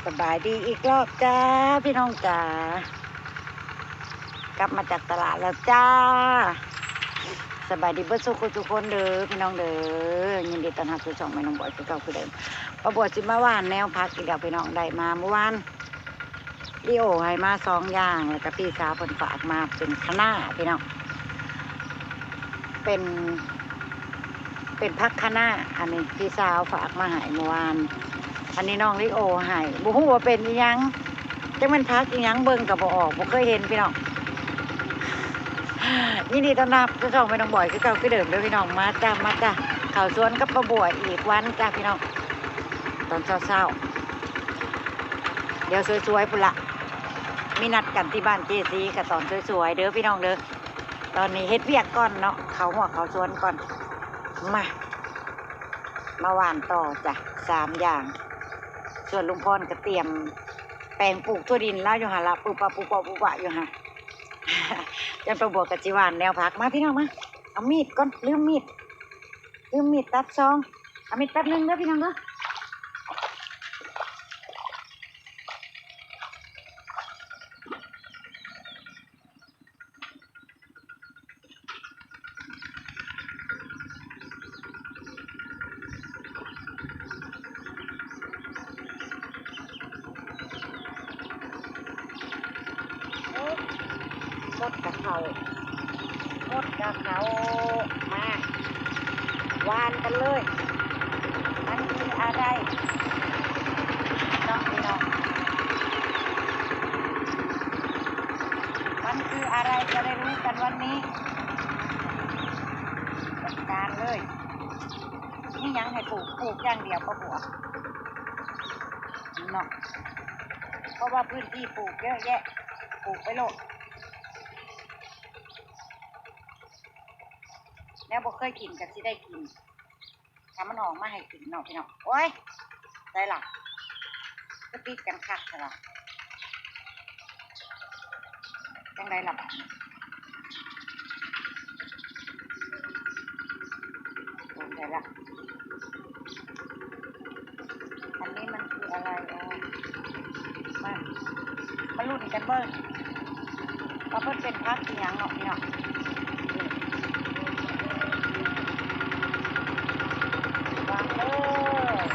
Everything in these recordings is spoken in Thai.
สบายดีอีกรอบจ้าพี่น้องจ๋ากลับมาจากตลาดแล้วจ้าสบายดีเบิดสุขทุกคนเด้อพี่น้องเด้อยินดีต้อนรับสู่ช่องแม่น้องบอยคือเก่าคือเดิมป้าบัวสิมาว่านแนวพักอีกแล้วพี่น้องได้มาเมื่อวานลิโอให้มา2 อย่างแล้วก็พี่สาวเพิ่นฝากมาเป็นคะน้าพี่น้องเป็นพักคะน้าอันนี้พี่สาวฝากมาให้เมื่อวานอันนี้น้องลิโอให้บ่ฮู้ว่าเป็นอีหยังจังมันพักอีหยังเบิ่งก็บ่ออกบ่เคยเห็นพี่น้องยินดีต้อนรับสู่ช่องแม่น้องบอยคือเก่าคือเดิมเด้อพี่น้องมาจ้าเข้าสวนกับป้าบัวอีกวันจ้าพี่น้องตอนเช้าๆเดี๋ยวสวยๆพุ่นละมีนัดกันที่บ้านเจซีกับตอนสวยๆเด้อพี่น้องเด้อตอนนี้เฮ็ดเวียกก่อนเนาะเขาหัวเขาสวนก่อนมาหว่านต่อจ้ะ3 อย่างส่วนลุงพรก็เตรียมแปลงปลูกทั่วดินแล้วอยู่หะละปูปะอยู่หะ ยันประบวกกับจีวานแนวพักมาพี่น้องมาเอามีดก่อนลืมมีดตัดซองเอามีดแป๊บนึงเด้อพี่น้องเด้อหมดกับเขามาวานกันเลยมันคืออะไรน้องพี่น้องมันคืออะไรจะได้รู้กันวันนี้จัดการเลยนี่ยังให้ปลูกอย่างเดียวก็บัวเนาะเพราะว่าพื้นที่ปลูกเยอะแยะปลูกไปโลดแล้วบ่เคยกินก็สิได้กินทำมันออกมาให้กินเนาะพี่น้องโอ้ยได้ล่ะก็ติดกันคักใช่ล่ะจังไดล่ะได้ละอันนี้มันคืออะไรมาลุ้นกันเบิ้งว่าเพิ่นเป็นพักอีหยังเนาะพี่น้องวางเลย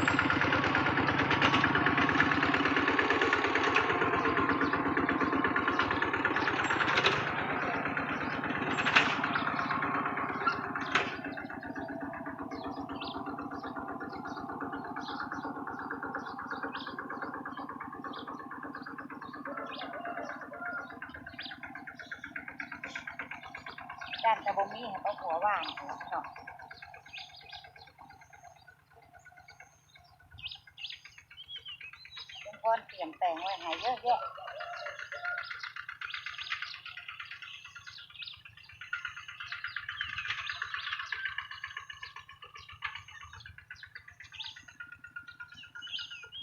ด้านจะบ่มีให้ป้าผัวว่างเนาะเป็นคนเตรียมแต่งไว้ให้เยอะแยะ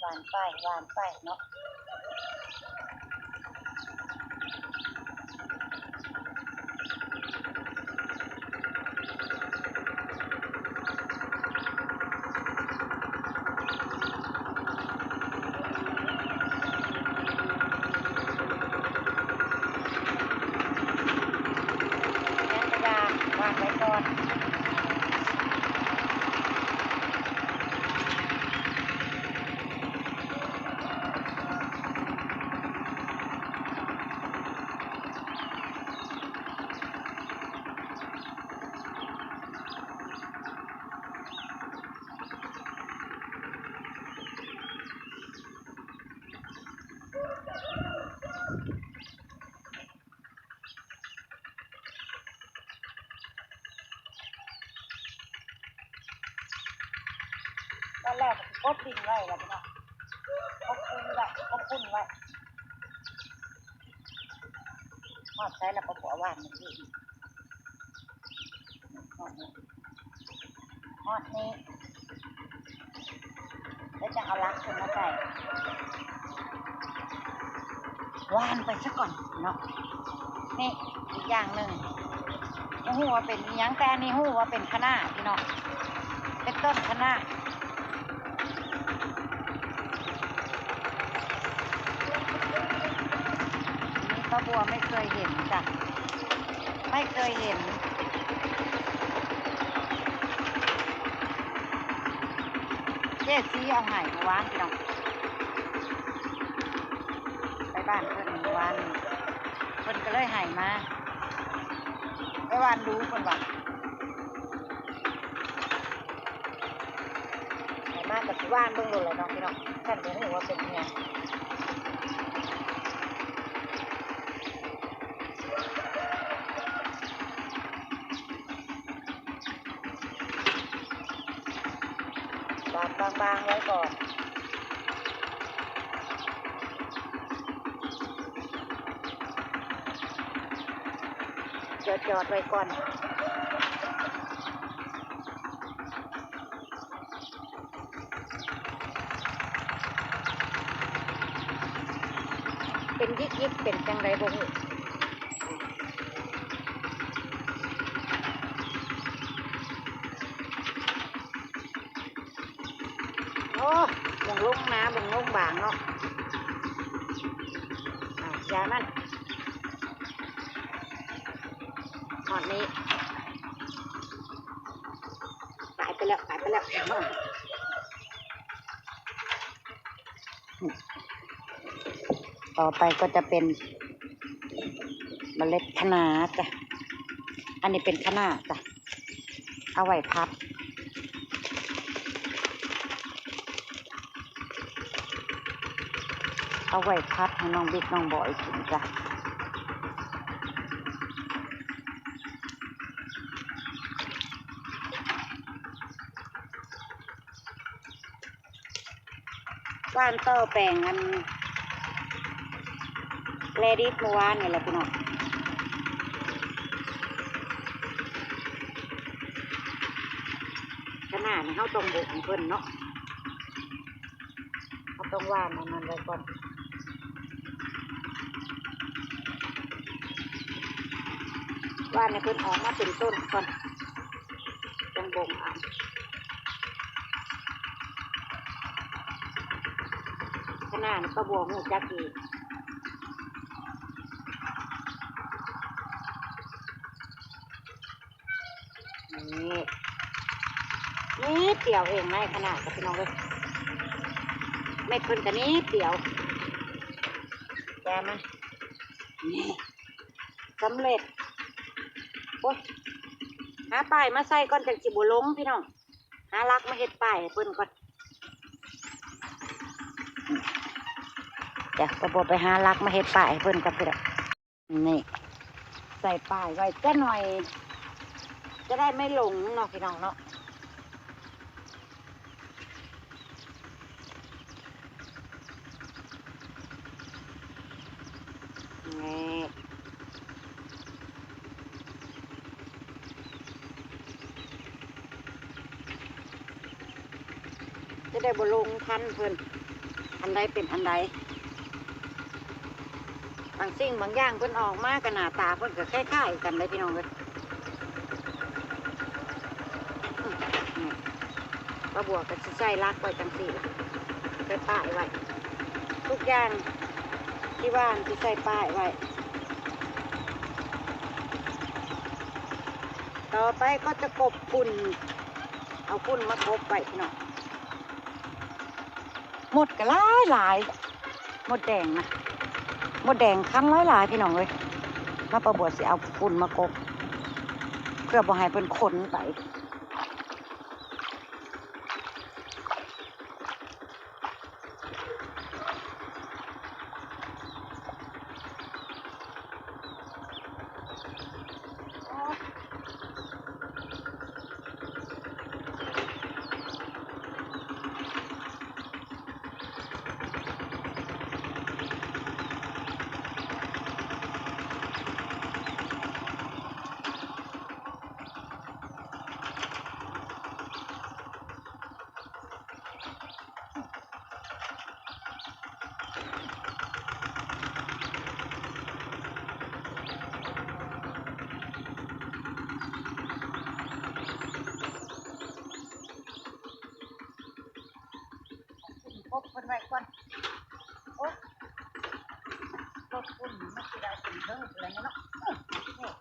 หวานไปเนาะวางไว้ก่อนตอนแรกก็กดดินไว้แล้วพี่น้องกดปุ้นไว้ทอดใช้แล้วก็ผัวว่านมันอีกทอดนี้แล้วจะเอาลักขึ้นมาใส่ว่านไปซะก่อนเนาะนี่อีกอย่างหนึ่งหูว่าเป็นยังแต่อันนี้หูว่าเป็นคะน้าพี่น้องเป็นต้นคะน้า ป้าบัวไม่เคยเห็นจ้ะไม่เคยเห็นเจ๊ซีเอาไห่เมื่อวานพี่น้องไปบ้านเพิ่นเมื่อวานเพิ่นก็เลยไห่มาไปวานรู้เพิ่นว่าไห่มากับที่ว่านเบิ่งโดนเลยน้องพี่น้องฉันบ่รู้ว่าเป็นยังไงบางๆไว้ก่อนจอดไว้ก่อนเป็นยิกเป็นจังไรบ่ฮู้โอ้บังลงน้ำบังลงบางเนาะยามันหอดนี้ตายไปแล้วต่อไปก็จะเป็นเมล็ดคะน้าจ้ะอันนี้เป็นคะน้าจ้ะเอาไว้พับให้น้องบิ๊กน้องบอยกินจ้ะว่านต่อแปลงอันแลดิสเมื่อวานนี่แหละพี่น้องขนาดนี้เขาต้องบุกเพิ่นเนาะเขาต้องว่านมันไว้ก่อนว่านในเพิ่นออกมาเป็นต้นก่อนจังบ่งเอาขนาดนี้ก็บวกหูจักอีกนี่เตี่ยวเองไหมขนาดกับพี่น้องเลยเม็ดเพิ่นกันนี้เตี่ยวแกมันนี่สำเร็จโอ้ยหาป้ายมาใส่ก่อนจากจิบุลงพี่น้องหาลักมาเฮ็ดป้ายเพิ่นก่อนเดี๋ยวก็บอกไปหาลักมาเฮ็ดป้ายเพิ่นก่อนพี่น้องนี่ใส่ป้ายไว้ก็หน่อยจะได้ไม่หลงเนาะพี่น้องเนาะนี่จะได้บ่ลงทันเพิ่นอันใดเป็นอันใดบางสิ่งบางอย่างเพิ่นออกมากันหน้าตาเพิ่นก็คล้ายๆกันเลยพี่น้องเลยป้าบัวก็สิใส่ลักไว้จังสี่ใส่ป้ายไว้ทุกอย่างที่ว่านที่ใส่ป้ายไว้ต่อไปก็จะกบฝุ่นเอาฝุ่นมากบไว้พี่น้องหมดก็หลายหมดแดงนะหมดแดงคั้นหลายพี่น้องเลยมาป้าบัวสิเอาฝุ่นมากบเพื่อบ่ให้เพิ่นขนไปกบเพิ่นไว้ก่อนโอ้ รถคุณมันจะได้ถึงเท่าไหร่เนาะนี่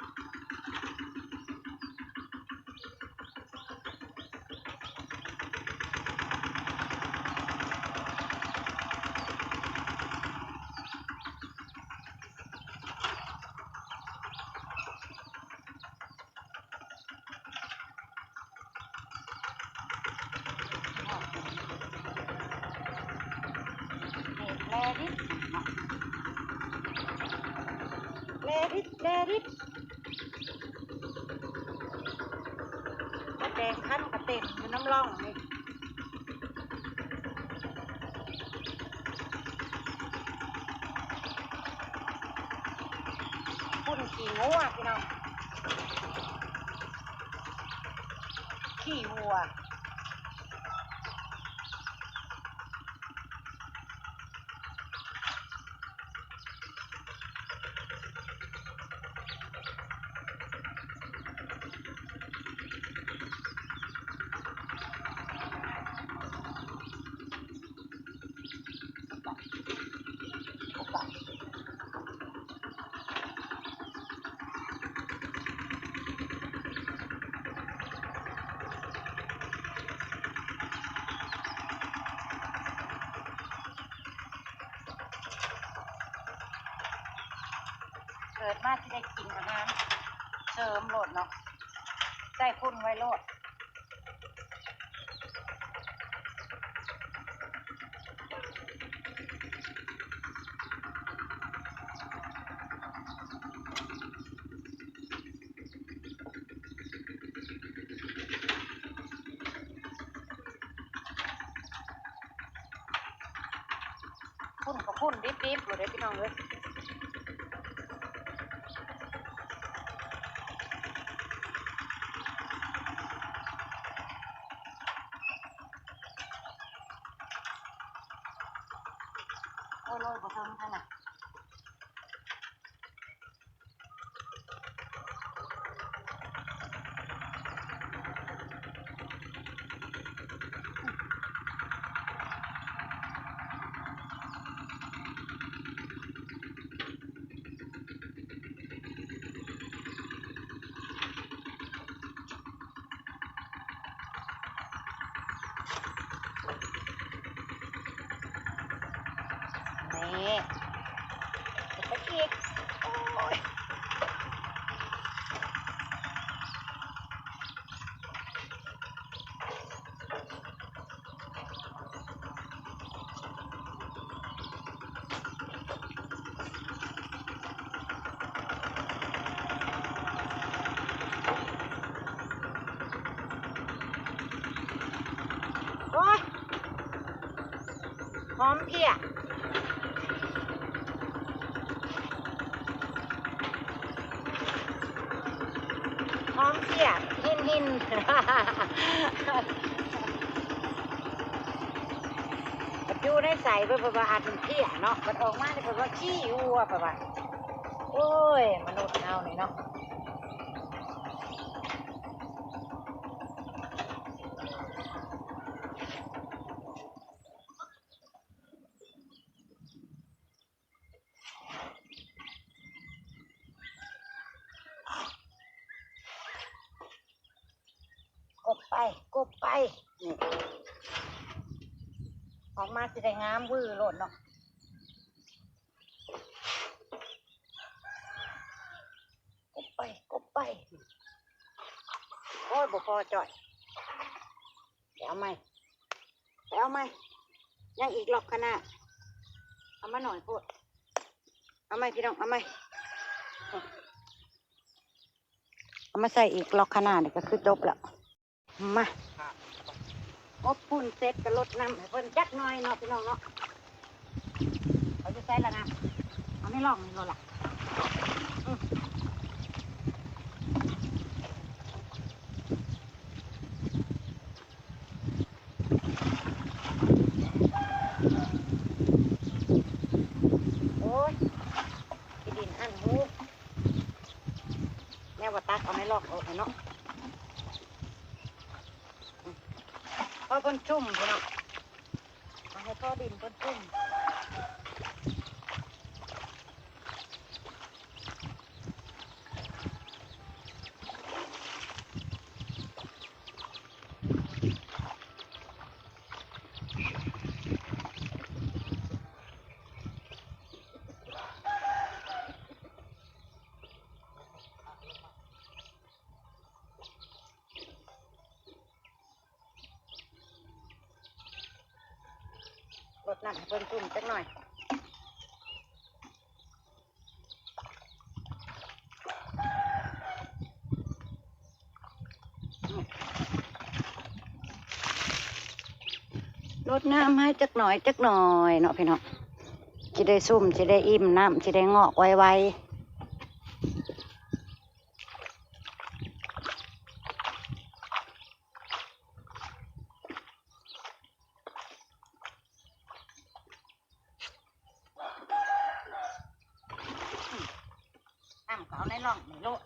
แลดิแลดิกระแดงขั้นกระเต็มอยู่น้ำร่องนี่พุ่นขี่งัวพี่น้องขี่วัวเกิดมาที่ได้กินกับน้ำเสริมโหลดเนาะใส่พุ่นไว้โหลดพุ่นกับพุ่นดิบๆหมดเลยพี่น้องเลยโอ้ยบ่ทำขนาดนี่ไปอีกโอ้ยโอ้ยหอมเพี้ยหอมเพี้ยหินอยู่ในใส่เพื่อประวัติเพี้ยเนาะมันออกมาเนี่ยเพื่อว่าขี้วัวประวัติโอ้ยมนุษย์เอาหน่อยเนาะกบไปนี่ออกมาจะได้งามวื้อโลดเนาะกบไปโอ้ยบ่พอจ่อยเอาไหมยังอีกหลอกขนาดเอามาหน่อยพูดเอาไหมพี่น้องเอาไหมเอามาใส่อีกหลอกขนาดนี่ก็คือจบแล้วมาอบปุ่นเสร็จก็ลดน้ำให้เพิ่นจักหน่อยเนาะพี่น้องเนาะเขาจะใส่แล้วนะเอาไม่ลองนี่โลละโอ้ยที่ดินอันหูแม่ว่าตักเอาไม่ลอกเอาเนาะพอเพิ่นชุ่มพี่น้องเอาให้พ่อดินเพิ่นชุ่ม รดน้ำเพิ่นจุ่มจักหน่อยรดน้ำให้จักหน่อยจักหน่อยเนาะพี่น้องจะได้ซุ่มจะได้อิ่มน้ำจะได้งอกไวๆน้ำเขาในร่องนี่โลด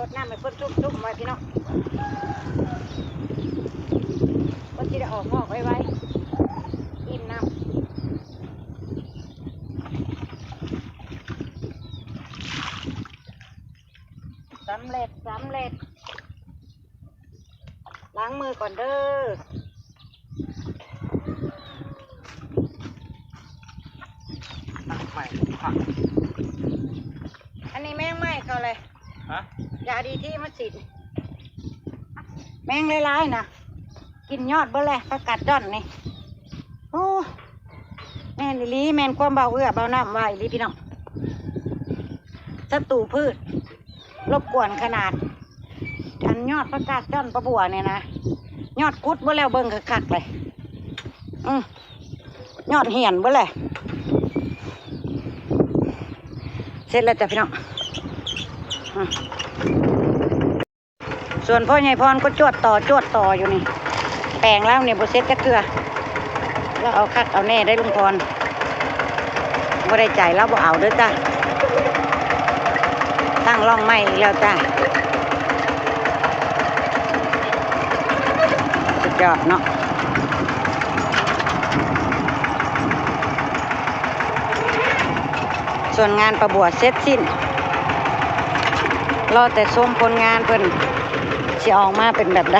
รดน้ำให้เพิ่นจุ่มไว้พี่น้องก็จะได้ออกงอกไวๆอิ่มน้ำสำเร็จล้างมือก่อนเด้ออันนี้แมงไหม้เขาเลยยาดีที่มัดสินแมงหลายๆนะกินยอดเบิ่เลยประกาศจ้อนนี่โอ้แม่นอีหลีแม่นความเบาเอื้อเบาน้ำไว้อีหลีพี่น้องศัตรูพืชรบกวนขนาดอันยอดประกาศจ้อนประบัวเนี่ยนะยอดกุดเบิ่แล้วเบิ่งคักๆเลยยอดเหี่ยนเบิ่เลยเสร็จแล้วจ้ะพี่น้องส่วนพ่อใหญ่พรก็จวดต่ออยู่นี่แปลงแล้วเนี่ยโบเซ็ตจะเกลือแล้วเอาคักเอาแน่ได้ลุงพรบ่ได้ใจแล้วบ่เอาเด้อจ้าตั้งร่องไม้แล้วจ้าสุดยอดเนาะส่วนงานประบวชเสร็จสิ้นรอแต่ส้มผลงานเพิ่นสิออกมาเป็นแบบใด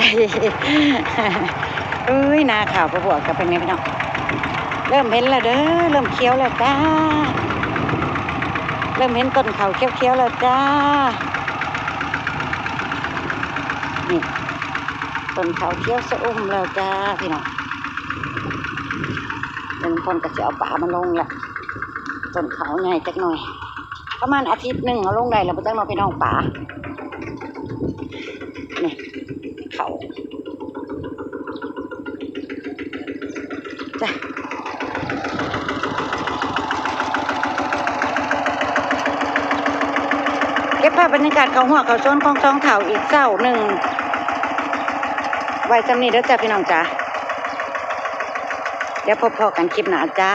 นาข่าวประบวชกับเป็นไงพี่น้องเริ่มเห็นแล้วเด้อเริ่มเคี้ยวแล้วจ้าเริ่มเห็นต้นเขาเคี้ยวแล้วจ้านี่ต้นเขาเคี้ยวสะอุ้มแล้วจ้าพี่น้องลุงพลก็จะเอาป่ามาลงแหละต้นเขาใหญ่จักหน่อยประมาณอาทิตย์หนึ่งเอาลงได้แล้วจักหน่อยพี่น้องป่านี่เขาจ้ะเก็บภาพบรรยากาศเขาหัวเขาซ้นของท้องเถ่าอีกเศร้าหนึ่งไว้จำนี้เด้อจ้ะพี่น้องจ้าเดี๋ยวพบกันคลิปหน้าจ้า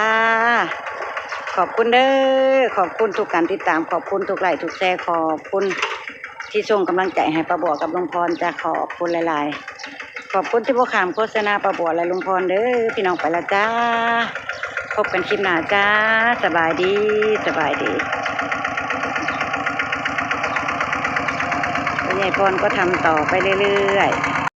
ขอบคุณเด้อขอบคุณทุกการติดตามขอบคุณทุกไลค์ทุกแชร์ขอบคุณที่ส่งกำลังใจให้ป้าบัวกับลุงพรจ้าขอบคุณหลายๆขอบคุณที่บ่ขามโฆษณาป้าบัวและลุงพรเด้อพี่น้องไปละจ้าพบกันคลิปหน้าจ้าสบายดียายพรก็ทำต่อไปเรื่อยๆ